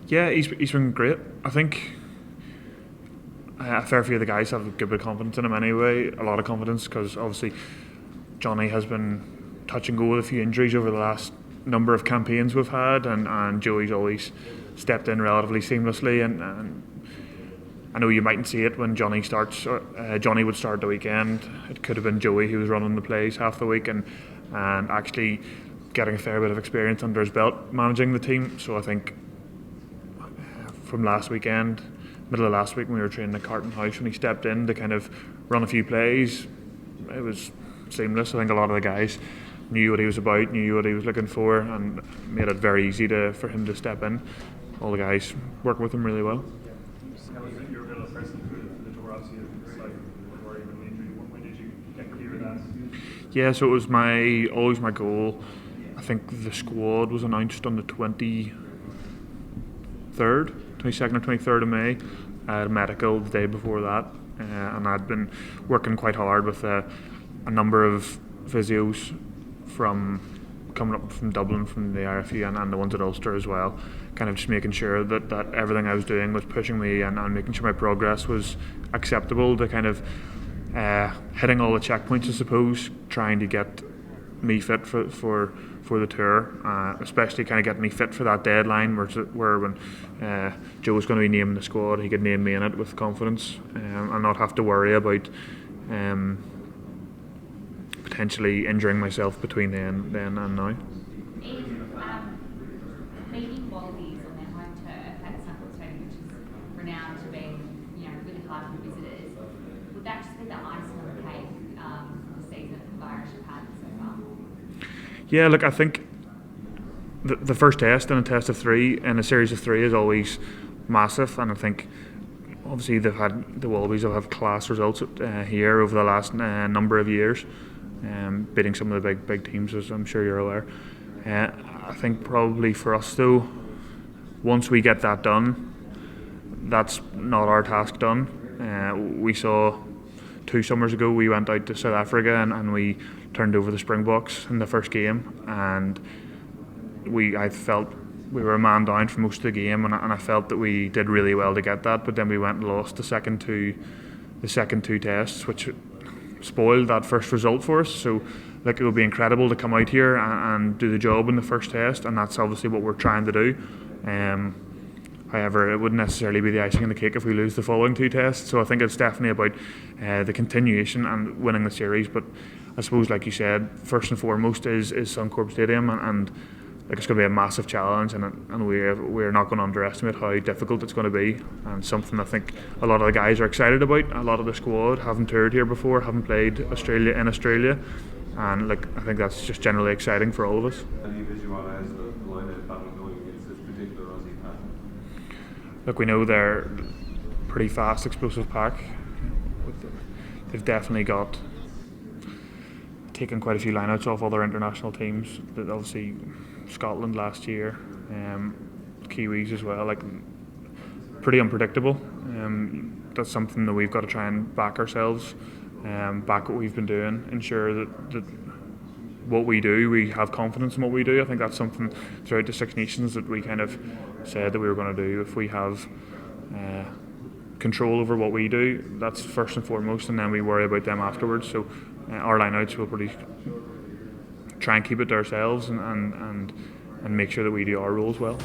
Yeah, he's been great. I think a fair few of the guys have a good bit of confidence in him anyway. A lot of confidence because obviously Johnny has been touch and go with a few injuries over the last number of campaigns we've had, and Joey's always stepped in relatively seamlessly. And I know you mightn't see it when Johnny starts. Johnny would start the weekend. It could have been Joey who was running the plays half the week, and actually getting a fair bit of experience under his belt managing the team. So I think from last weekend, middle of last week when we were training at Carton House, when he stepped in to kind of run a few plays, it was seamless. I think a lot of the guys knew what he was about, knew what he was looking for, and made it very easy for him to step in. All the guys work with him really well. How was it your real impressive for the tour? Obviously, like worry about the injury. When did you get clear of that? Yeah, so it was always my goal. I think the squad was announced on the 22nd or 23rd of May. I had a medical the day before that, and I'd been working quite hard with a number of physios from coming up from Dublin, from the IRFU, and the ones at Ulster as well, kind of just making sure that everything I was doing was pushing me and making sure my progress was acceptable, to kind of hitting all the checkpoints, I suppose, trying to get me fit for the tour, especially kind of getting me fit for that deadline where when Joe was going to be naming the squad, he could name me in it with confidence, and not have to worry about potentially injuring myself between then and now. Meeting Wallabies on their home turf at Suncorp Stadium, which is renowned to being, really hard for visitors, would that just be the icing on the cake the season the Irish have had so far? Yeah, look, I think the first test in a test of three in a series of three is always massive, and I think obviously the Wallabies have had class results here over the last number of years, beating some of the big teams, as I'm sure you're aware. I think probably for us though, once we get that done, that's not our task done. We saw 2 summers ago we went out to South Africa and we turned over the Springboks in the first game, and I felt we were a man down for most of the game, and I felt that we did really well to get that, but then we went and lost the second two tests, which spoiled that first result for us. So it would be incredible to come out here and do the job in the first test, and that's obviously what we're trying to do. However, it wouldn't necessarily be the icing on the cake if we lose the following 2 tests. So I think it's definitely about the continuation and winning the series. But I suppose, like you said, first and foremost is Suncorp Stadium, and it's going to be a massive challenge, and we're not going to underestimate how difficult it's going to be, and something I think a lot of the guys are excited about. A lot of the squad haven't toured here before, haven't played in Australia, and I think that's just generally exciting for all of us. How do you visualise the lineout battle going against this particular Aussie pack? Look, we know they're a pretty fast, explosive pack. They've definitely taken quite a few lineouts off other international teams. That obviously Scotland last year, Kiwis as well. Pretty unpredictable. That's something that we've got to try and back ourselves, back what we've been doing, ensure that what we do, we have confidence in what we do. I think that's something throughout the Six Nations that we kind of said that we were going to do. If we have control over what we do, that's first and foremost, and then we worry about them afterwards. So our lineouts will probably try and keep it to ourselves and make sure that we do our roles well.